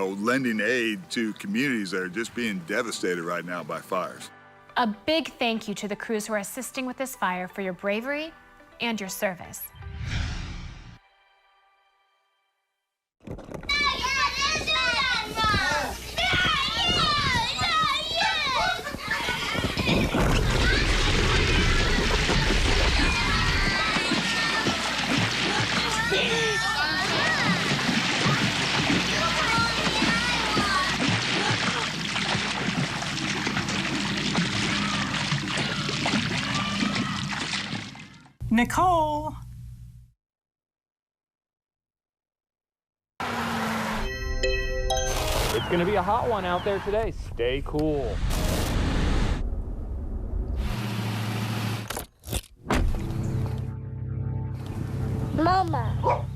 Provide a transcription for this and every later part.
lending aid to communities that are just being devastated right now by fires. A big thank you to the crews who are assisting with this fire for your bravery and your service. Nicole. It's going to be a hot one out there today. Stay cool. Mama.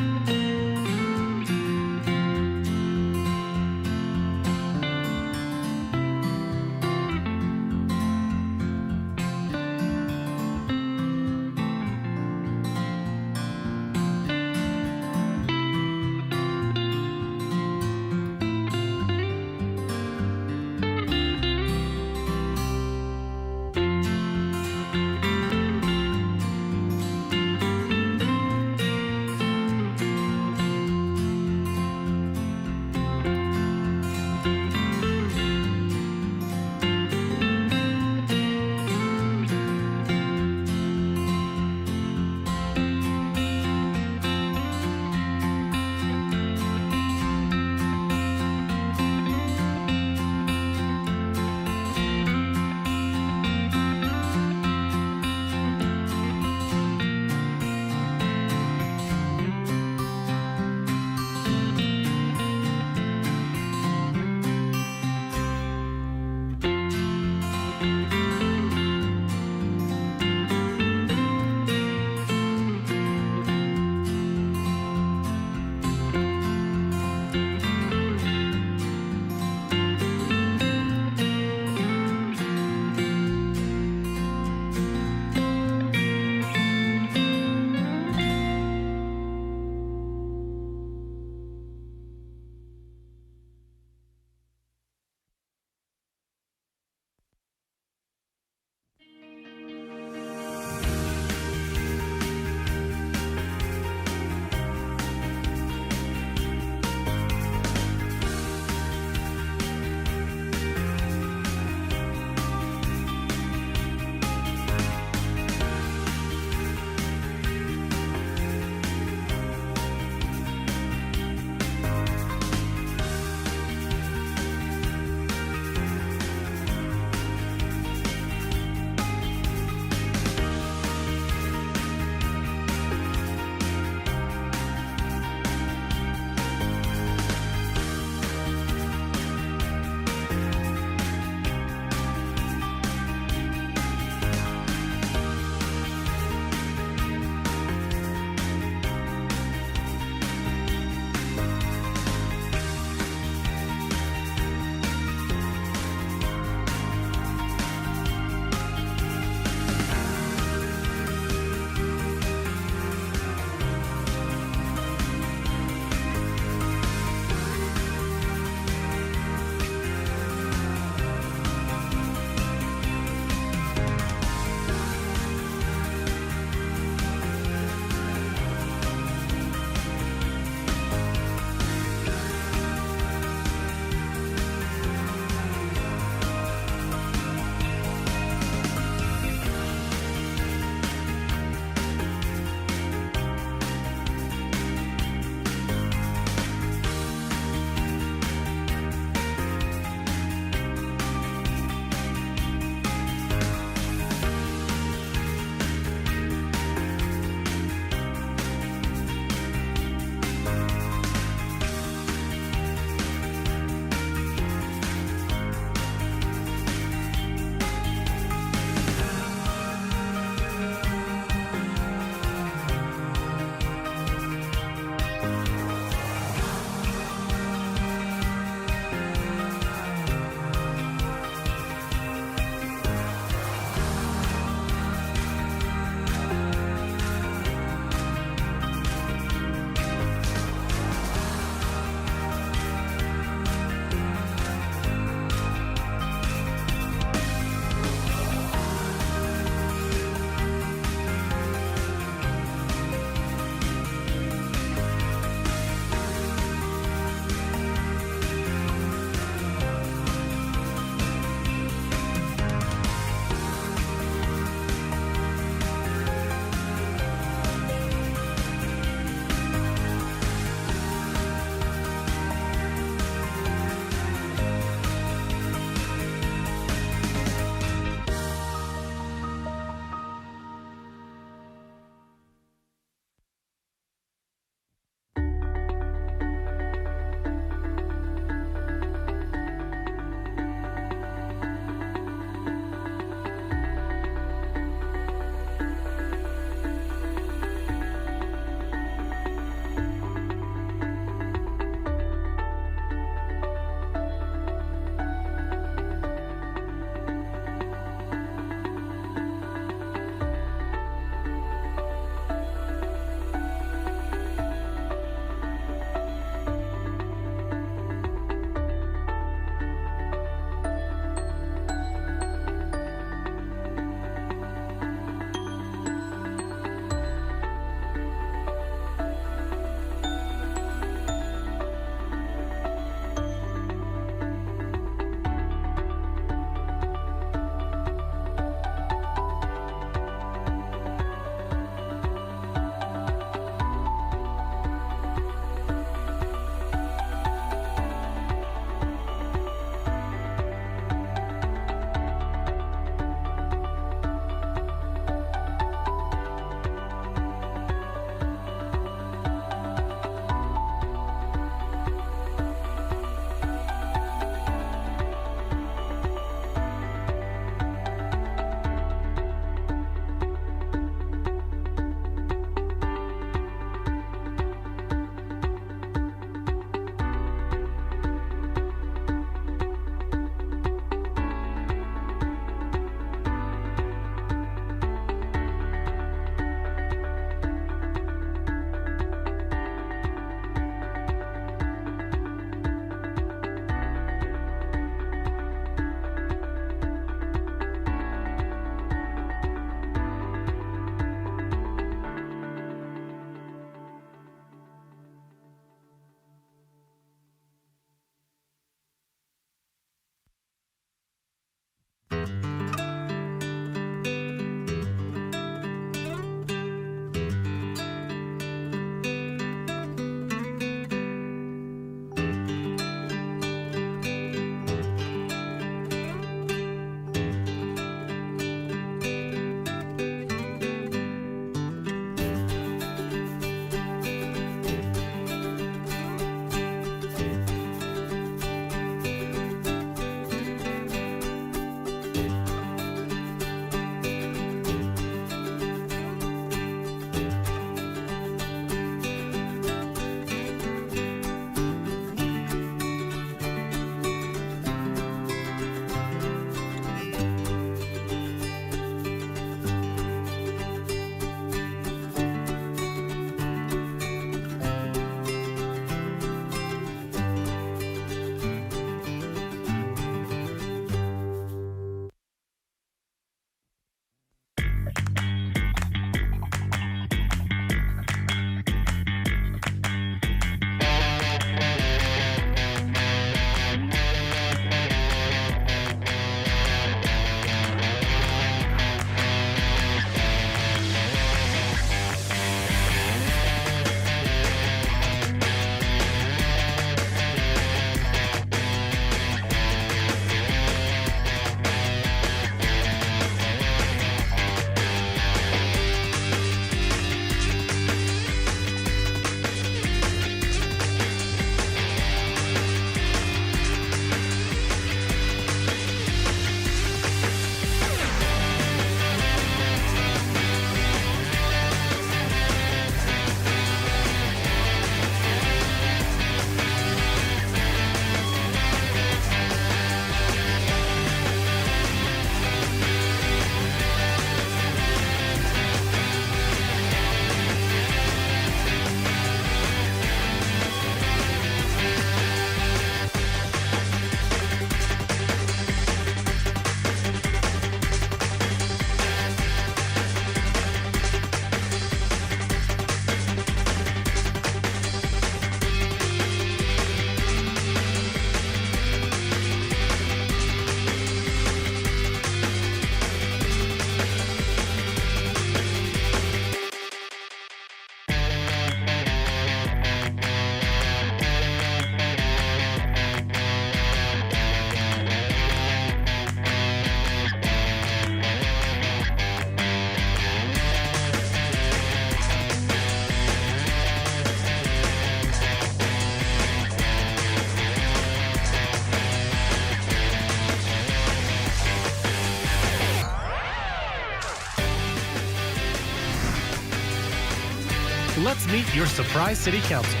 Let's meet your surprise city council.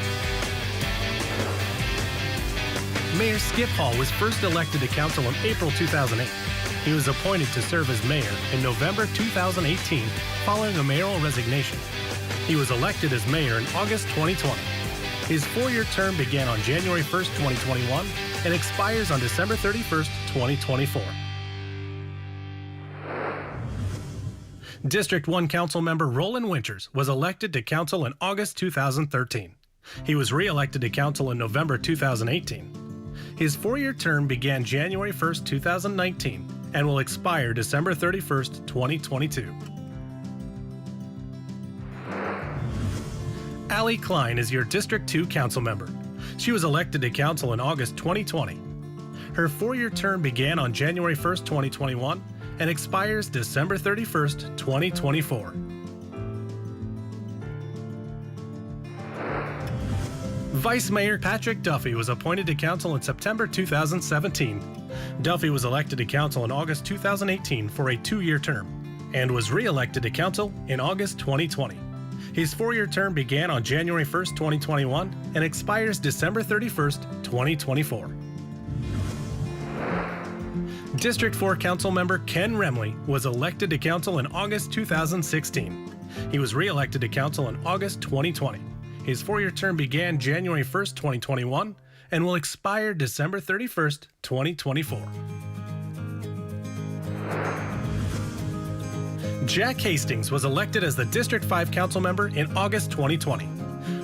Mayor Skip Hall was first elected to council in April 2008. He was appointed to serve as mayor in November 2018 following a mayoral resignation. He was elected as mayor in August 2020. His 4-year term began on January 1st, 2021 and expires on December 31st, 2024. District 1 Council member Roland Winters was elected to council in August 2013. He was re-elected to council in November 2018. His 4-year term began January 1st, 2019 and will expire December 31st, 2022. Allie Klein is your District 2 council member. She was elected to council in August 2020. Her 4-year term began on January 1st, 2021 and expires December 31st, 2024. Vice Mayor Patrick Duffy was appointed to council in September 2017. Duffy was elected to council in August 2018 for a 2-year term and was re-elected to council in August 2020. His 4-year term began on January 1st, 2021 and expires December 31st, 2024. District 4 Council member Ken Remley was elected to council in August 2016. He was re-elected to council in August 2020. His 4-year term began January 1st, 2021 and will expire December 31st, 2024. Jack Hastings was elected as the District 5 council member in August 2020.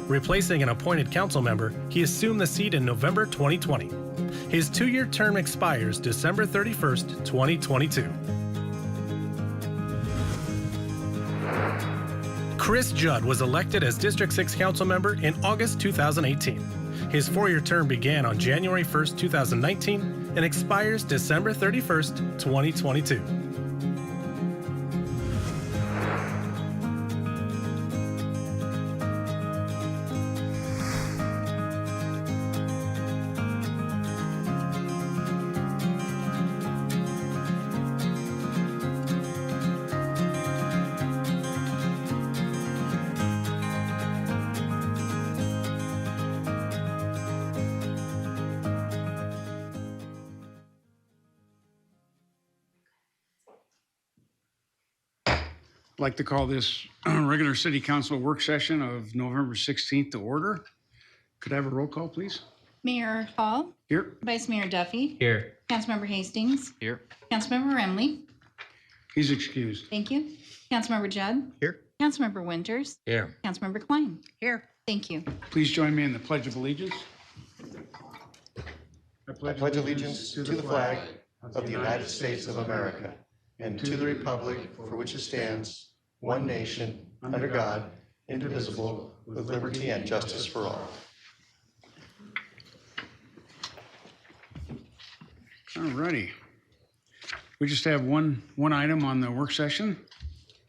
Replacing an appointed council member, he assumed the seat in November 2020. His 2-year term expires December 31st, 2022. Chris Judd was elected as District 6 council member in August 2018. His 4-year term began on January 1st, 2019 and expires December 31st, 2022. I'd like to call this regular city council work session of November 16th to order. Could I have a roll call, please? Mayor Hall. Here. Vice Mayor Duffy. Here. Councilmember Hastings. Here. Councilmember Remley. He's excused. Thank you. Councilmember Judd. Here. Councilmember Winters. Here. Councilmember Klein. Here. Thank you. Please join me in the Pledge of Allegiance. I pledge allegiance to the flag of the United States of America and to the republic for which it stands, one nation, under God, indivisible, with liberty and justice for all. All righty. We just have one item on the work session.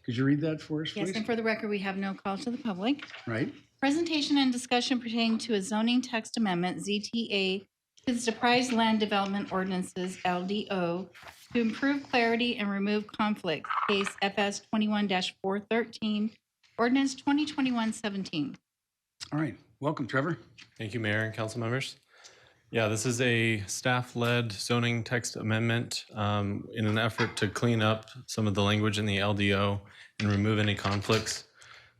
Could you read that for us, please? Yes, and for the record, we have no call to the public. Right. Presentation and discussion pertaining to a zoning text amendment, ZTA, to the Surprise Land Development Ordinances, LDO, to improve clarity and remove conflict, case FS 21-413, ordinance 2021-17. All right. Welcome, Trevor. Thank you, Mayor and council members. Yeah, this is a staff-led zoning text amendment in an effort to clean up some of the language in the LDO and remove any conflicts.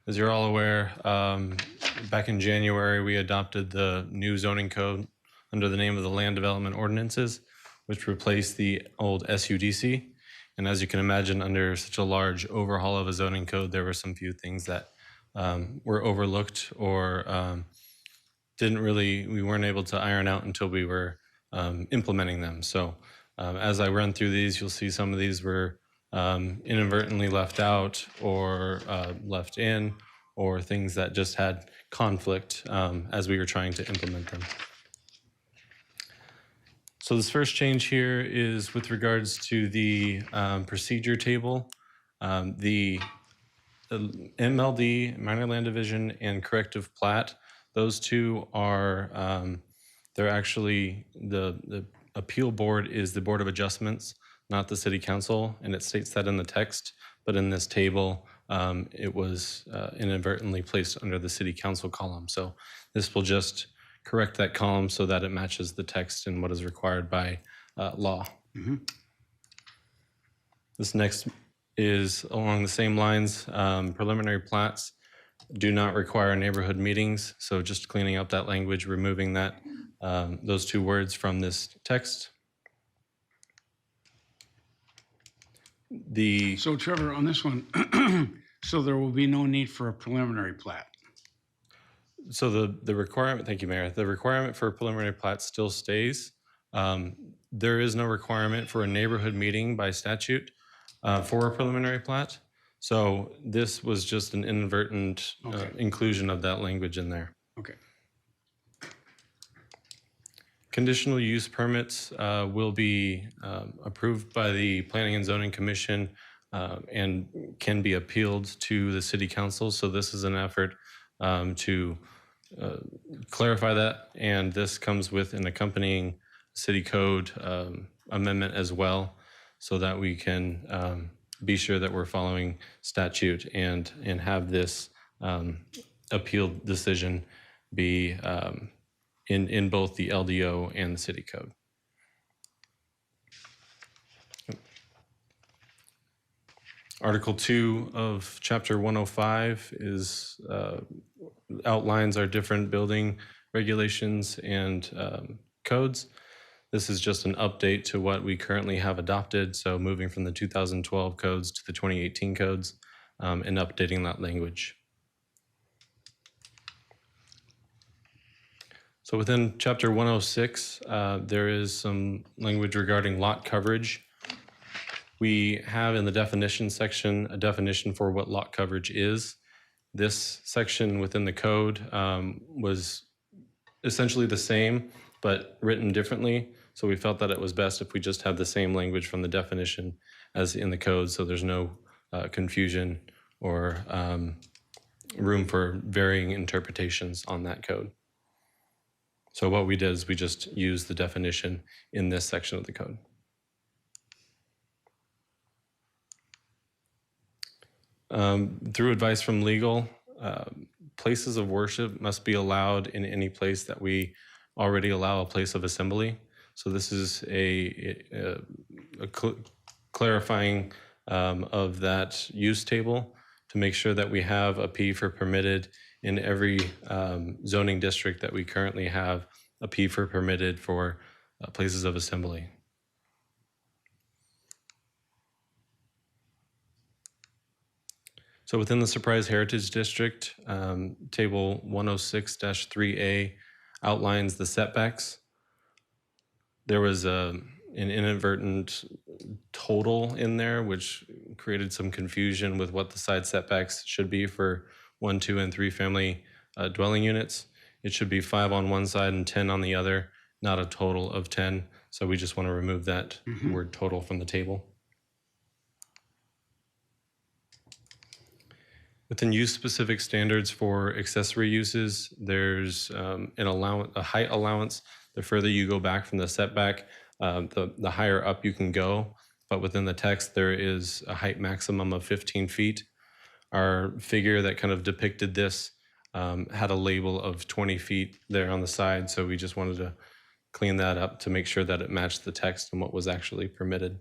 As you're all aware, back in January, we adopted the new zoning code under the name of the Land Development Ordinances, which replaced the old SUDC. And as you can imagine, under such a large overhaul of a zoning code, there were some few things that were overlooked or we weren't able to iron out until we were implementing them. So as I run through these, you'll see some of these were inadvertently left out or left in, or things that just had conflict as we were trying to implement them. So this first change here is with regards to the procedure table. The MLD, minor land division, and corrective plat, those two are, they're actually, the appeal board is the Board of Adjustments, not the City Council, and it states that in the text, but in this table, it was inadvertently placed under the city council column. So this will just correct that column so that it matches the text and what is required by law. This next is along the same lines. Preliminary plats do not require neighborhood meetings. So just cleaning up that language, removing that those two words from this text. So Trevor, on this one, so there will be no need for a preliminary plat. So the requirement, thank you, Mayor. The requirement for a preliminary plat still stays. There is no requirement for a neighborhood meeting by statute for a preliminary plat. So this was just an inadvertent inclusion of that language in there. Okay. Conditional use permits will be approved by the Planning and Zoning Commission and can be appealed to the City Council. So this is an effort to clarify that, and this comes with an accompanying City Code amendment as well, so that we can be sure that we're following statute and have this appealed decision be in both the LDO and the City Code. Article 2 of Chapter 105 is outlines our different building regulations and codes. This is just an update to what we currently have adopted, so moving from the 2012 codes to the 2018 codes and updating that language. So within Chapter 106, there is some language regarding lot coverage. We have in the definition section a definition for what lot coverage is. This section within the code was essentially the same, but written differently. So we felt that it was best if we just had the same language from the definition as in the code, so there's no confusion or room for varying interpretations on that code. So what we did is we just used the definition in this section of the code. Through advice from legal, places of worship must be allowed in any place that we already allow a place of assembly. So this is a clarifying of that use table to make sure that we have a P for permitted in every zoning district that we currently have a P for permitted for places of assembly. So within the Surprise Heritage District, Table 106-3A outlines the setbacks. There was an inadvertent total in there, which created some confusion with what the side setbacks should be for 1, 2, and 3 family dwelling units. It should be 5 on one side and 10 on the other, not a total of 10. So we just want to remove that word total from the table. Within use-specific standards for accessory uses, there's a height allowance. The further you go back from the setback, the higher up you can go. But within the text, there is a height maximum of 15 feet. Our figure that kind of depicted this had a label of 20 feet there on the side, so we just wanted to clean that up to make sure that it matched the text and what was actually permitted.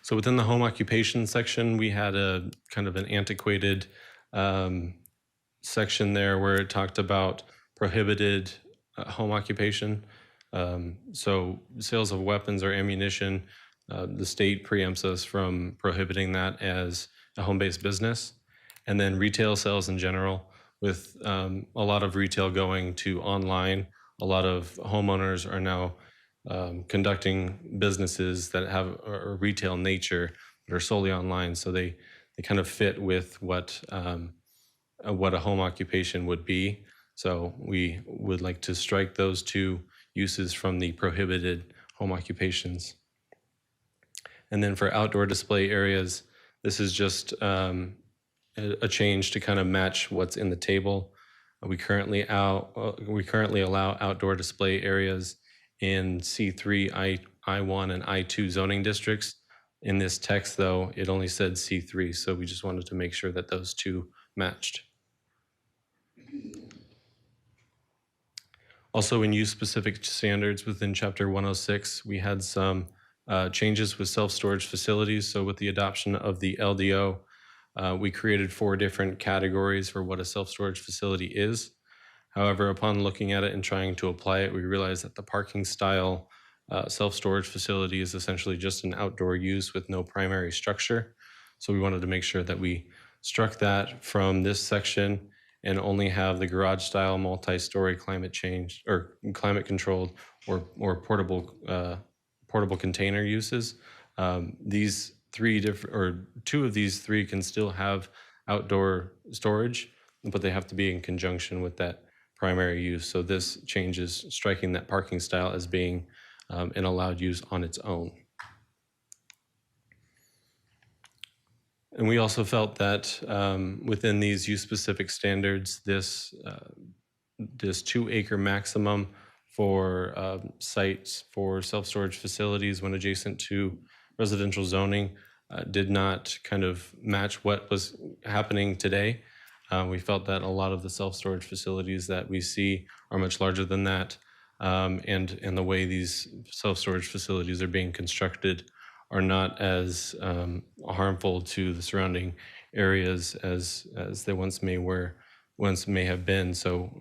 So within the home occupation section, we had a kind of an antiquated section there where it talked about prohibited home occupation. So sales of weapons or ammunition, the state preempts us from prohibiting that as a home-based business. And then retail sales in general, with a lot of retail going to online, a lot of homeowners are now conducting businesses that have a retail nature that are solely online, so they kind of fit with what a home occupation would be. So we would like to strike those two uses from the prohibited home occupations. And then for outdoor display areas, this is just a change to kind of match what's in the table. We currently allow outdoor display areas in C3, I1, and I2 zoning districts. In this text, though, it only said C3, so we just wanted to make sure that those two matched. Also, in use-specific standards within Chapter 106, we had some changes with self-storage facilities. So with the adoption of the LDO, we created 4 different categories for what a self-storage facility is. However, upon looking at it and trying to apply it, we realized that the parking style self-storage facility is essentially just an outdoor use with no primary structure. So we wanted to make sure that we struck that from this section and only have the garage style multi-story climate change or climate controlled or portable container uses. These 3 different, or 2 of these 3 can still have outdoor storage, but they have to be in conjunction with that primary use. So this changes striking that parking style as being an allowed use on its own. And we also felt that within these use-specific standards, this 2-acre maximum for sites for self-storage facilities when adjacent to residential zoning did not kind of match what was happening today. We felt that a lot of the self-storage facilities that we see are much larger than that, and the way these self-storage facilities are being constructed are not as harmful to the surrounding areas as they once may have been. So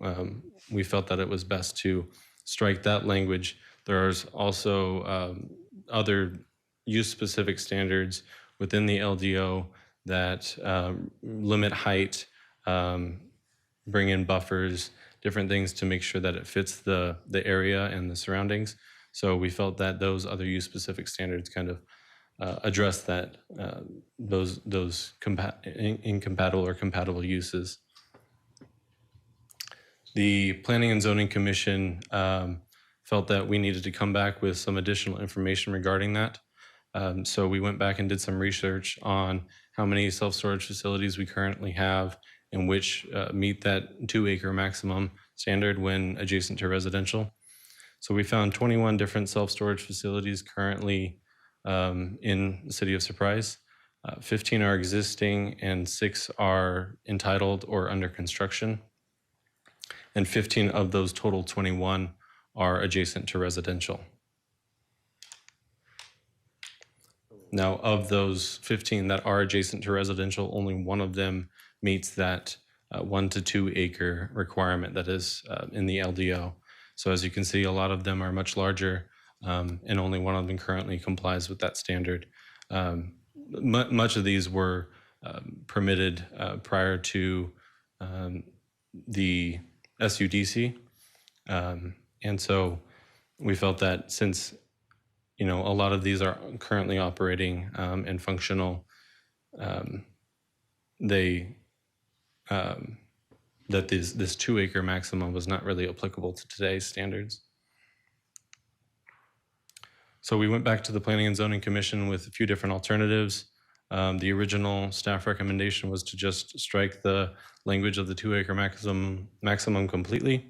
we felt that it was best to strike that language. There's also other use-specific standards within the LDO that limit height, bring in buffers, different things to make sure that it fits the area and the surroundings. So we felt that those other use-specific standards kind of address that, those incompatible or compatible uses. The Planning and Zoning Commission felt that we needed to come back with some additional information regarding that. So we went back and did some research on how many self-storage facilities we currently have and which meet that 2-acre maximum standard when adjacent to residential. So we found 21 different self-storage facilities currently in the city of Surprise. 15 are existing and 6 are entitled or under construction. And 15 of those total 21 are adjacent to residential. Now, of those 15 that are adjacent to residential, only one of them meets that 1 to 2 acre requirement that is in the LDO. So as you can see, a lot of them are much larger, and only one of them currently complies with that standard. Much of these were permitted prior to the SUDC. And so we felt that since, a lot of these are currently operating and functional, that this 2-acre maximum was not really applicable to today's standards. So we went back to the Planning and Zoning Commission with a few different alternatives. The original staff recommendation was to just strike the language of the 2-acre maximum completely.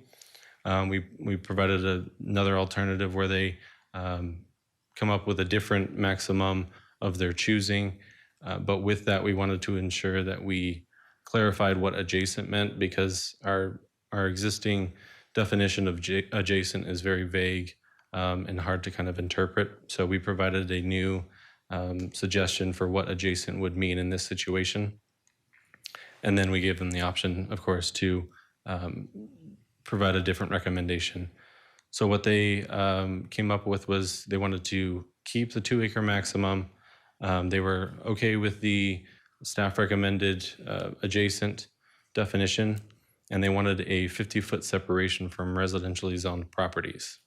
We provided another alternative where they come up with a different maximum of their choosing. But with that, we wanted to ensure that we clarified what adjacent meant, because our existing definition of adjacent is very vague and hard to kind of interpret. So we provided a new suggestion for what adjacent would mean in this situation. And then we gave them the option, of course, to provide a different recommendation. So what they came up with was they wanted to keep the 2-acre maximum. They were okay with the staff recommended adjacent definition, and they wanted a 50-foot separation from residentially zoned properties.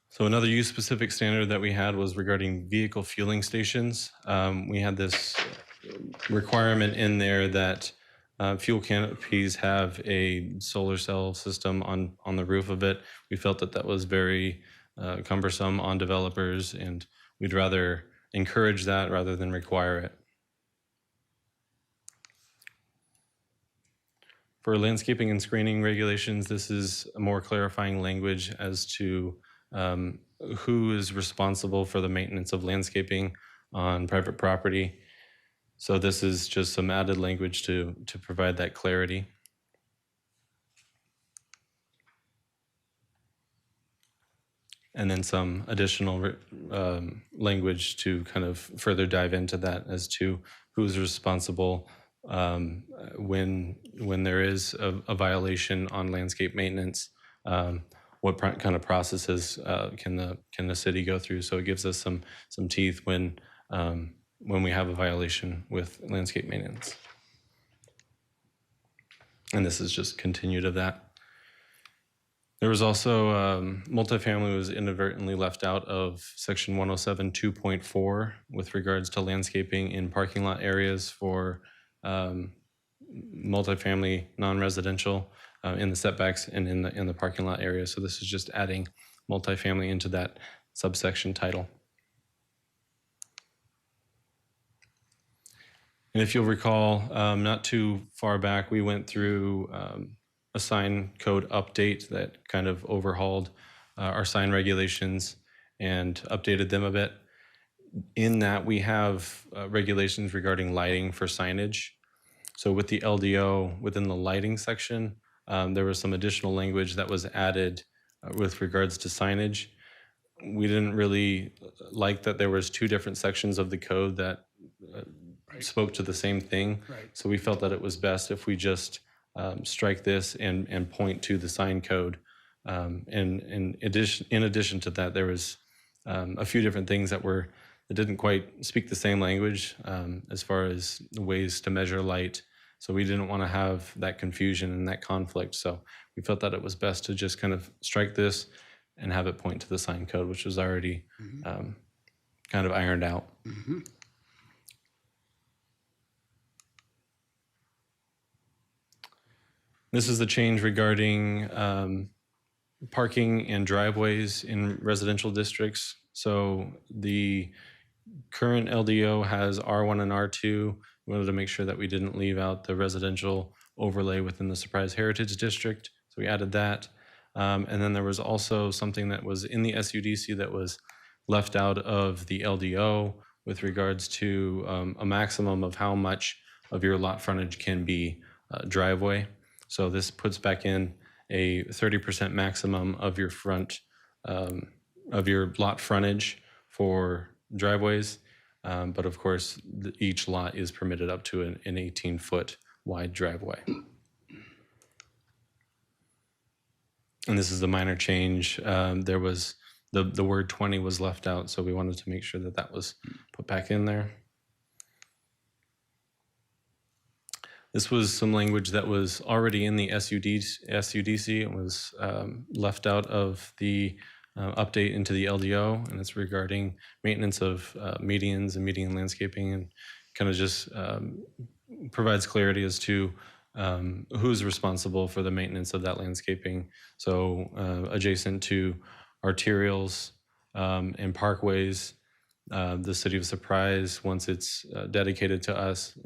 So another use-specific standard that we had was regarding vehicle fueling stations. We had this requirement in there that fuel canopies have a solar cell system on the roof of it. We felt that that was very cumbersome on developers, and we'd rather encourage that rather than require it. For landscaping and screening regulations, this is a more clarifying language as to who is responsible for the maintenance of landscaping on private property. So this is just some added language to provide that clarity. And then some additional language to kind of further dive into that as to who's responsible when there is a violation on landscape maintenance. What kind of processes can the city go through? So it gives us some teeth when we have a violation with landscape maintenance. And this is just continued of that. There was also multifamily was inadvertently left out of section 107 2.4 with regards to landscaping in parking lot areas for multifamily non-residential in the setbacks and in the parking lot area. So this is just adding multifamily into that subsection title. And if you'll recall, not too far back, we went through a sign code update that kind of overhauled our sign regulations and updated them a bit. In that, we have regulations regarding lighting for signage. So with the LDO, within the lighting section, there was some additional language that was added with regards to signage. We didn't really like that there was two different sections of the code that spoke to the same thing. Right. So we felt that it was best if we just strike this and point to the sign code. And in addition to that, there was a few different things that didn't quite speak the same language as far as the ways to measure light. So we didn't want to have that confusion and that conflict. So we felt that it was best to just kind of strike this and have it point to the sign code, which was already kind of ironed out. Mm-hmm. This is the change regarding parking and driveways in residential districts. So the current LDO has R1 and R2. We wanted to make sure that we didn't leave out the residential overlay within the Surprise Heritage District. So we added that. And then there was also something that was in the SUDC that was left out of the LDO with regards to a maximum of how much of your lot frontage can be driveway. So this puts back in a 30% maximum of your of your lot frontage for driveways. But of course, each lot is permitted up to an 18-foot wide driveway. And this is the minor change. There was the word 20 was left out, so we wanted to make sure that that was put back in there. This was some language that was already in the SUDC. It was left out of the update into the LDO, and it's regarding maintenance of medians and median landscaping, and kind of just provides clarity as to who's responsible for the maintenance of that landscaping. So adjacent to arterials and parkways, the City of Surprise, once it's dedicated to us,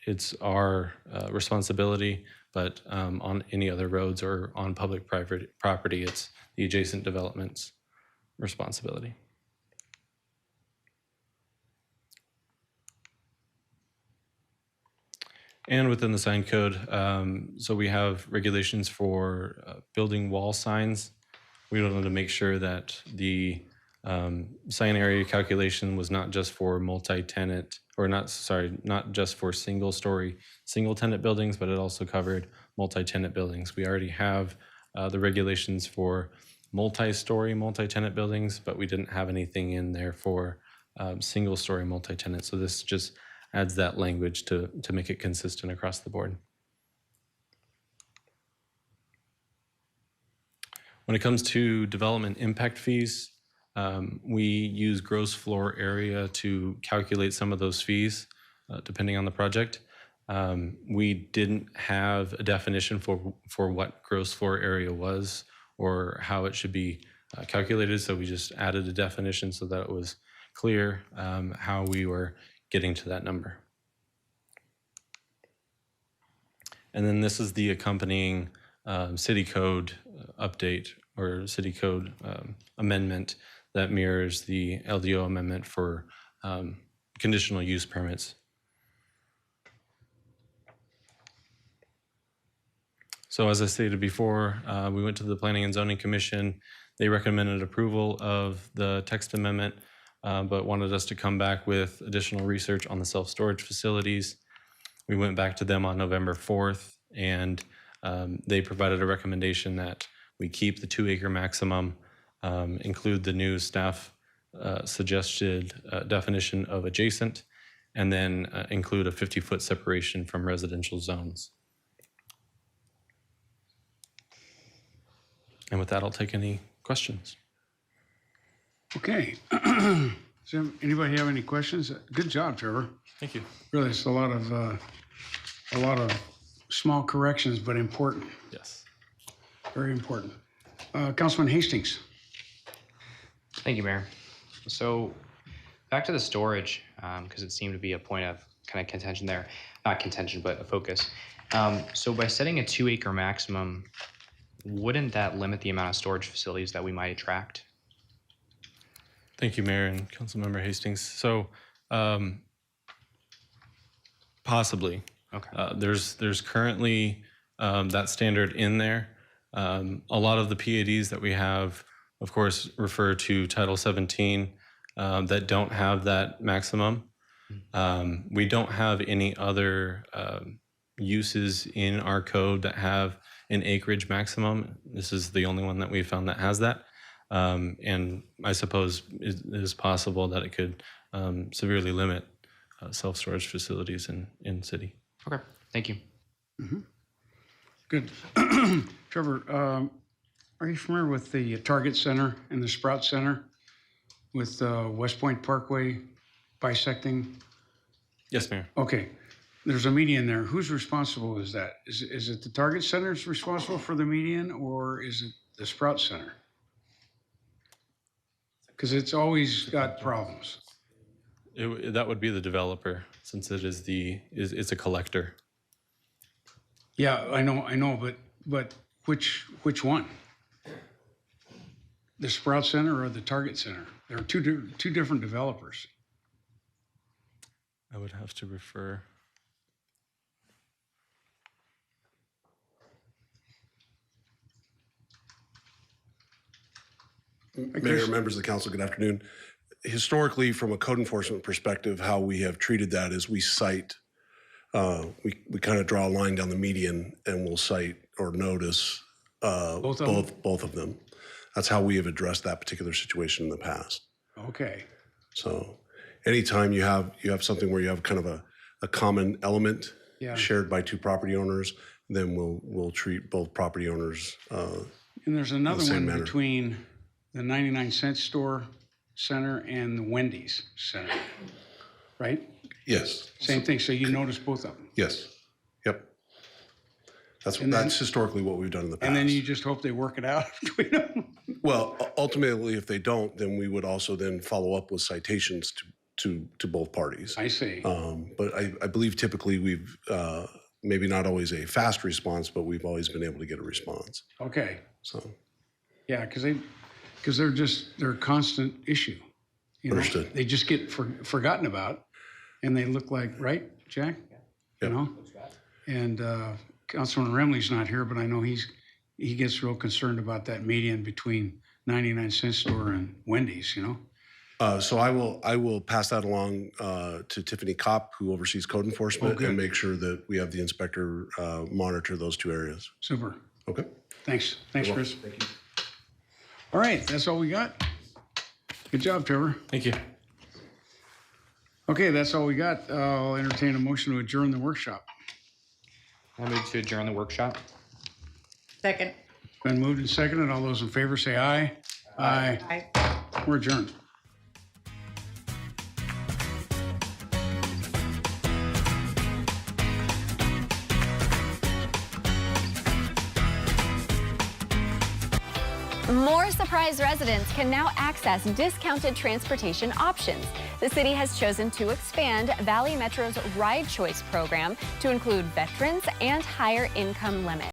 it's our responsibility, but on any other roads or on public private property, it's the adjacent development's responsibility. And within the sign code, so we have regulations for building wall signs. We wanted to make sure that the sign area calculation was not just for multi-tenant, or not just for single-story, single-tenant buildings, but it also covered multi-tenant buildings. We already have the regulations for multi-story, multi-tenant buildings, but we didn't have anything in there for single-story multi-tenant. So this just adds that language to make it consistent across the board. When it comes to development impact fees, we use gross floor area to calculate some of those fees, depending on the project. We didn't have a definition for what gross floor area was or how it should be calculated, so we just added a definition so that it was clear how we were getting to that number. And then this is the accompanying city code update or city code amendment that mirrors the LDO amendment for conditional use permits. So as I stated before, we went to the Planning and Zoning Commission. They recommended approval of the text amendment, but wanted us to come back with additional research on the self-storage facilities. We went back to them on November 4th, and they provided a recommendation that we keep the 2-acre maximum, include the new staff suggested definition of adjacent, and then include a 50-foot separation from residential zones. And with that, I'll take any questions. Okay. Does anybody have any questions? Good job, Trevor. Thank you. Really, it's a lot of small corrections, but important. Yes. Very important. Councilman Hastings. Thank you, Mayor. So back to the storage, because it seemed to be a point of kind of contention there. Not contention, but a focus. So by setting a 2-acre maximum, wouldn't that limit the amount of storage facilities that we might attract? Thank you, Mayor and Councilmember Hastings. So possibly. Okay. There's currently that standard in there. A lot of the PADs that we have, of course, refer to Title 17 that don't have that maximum. We don't have any other uses in our code that have an acreage maximum. This is the only one that we found that has that. And I suppose it is possible that it could severely limit self-storage facilities in city. Okay, thank you. Mm-hmm. Good. Trevor, are you familiar with the Target Center and the Sprout Center with West Point Parkway bisecting? Yes, Mayor. Okay. There's a median there. Whose responsible is that? Is it the Target Center's responsible for the median, or is it the Sprout Center? Because it's always got problems. That would be the developer, since it is it's a collector. Yeah, I know, but which one? The Sprout Center or the Target Center? There are two different developers. I would have to refer. Mayor, members of the council, good afternoon. Historically, from a code enforcement perspective, how we have treated that is we cite, we kind of draw a line down the median and we'll cite or notice both of them. That's how we have addressed that particular situation in the past. Okay. So anytime you have something where you have kind of a common element shared by 2 property owners, then we'll treat both property owners and there's another one manner. Between the 99-cent store center and the Wendy's center, right? Yes. Same thing. So you notice both of them. Yes. Yep. That's historically what we've done in the past. And then you just hope they work it out between them. Well, ultimately, if they don't, then we would also then follow up with citations to both parties. I see. But I believe typically we've maybe not always a fast response, but we've always been able to get a response. Okay. So. Yeah, because they're a constant issue. You know? Understood. They just get forgotten about, and they look like, right, Jack? Yep. You know? And Councilman Remley's not here, but I know he gets real concerned about that median between 99-cent store and Wendy's, you know? So I will pass that along to Tiffany Kopp, who oversees code enforcement, and make sure that we have the inspector monitor those 2 areas. Super. Okay. Thanks, Chris. Thank you. All right, that's all we got. Good job, Trevor. Thank you. Okay, that's all we got. I'll entertain a motion to adjourn the workshop. I move to adjourn the workshop. Second. Been moved and seconded. All those in favor say aye. Aye. Aye. We're adjourned. More Surprise residents can now access discounted transportation options. The city has chosen to expand Valley Metro's Ride Choice program to include veterans and higher income limits.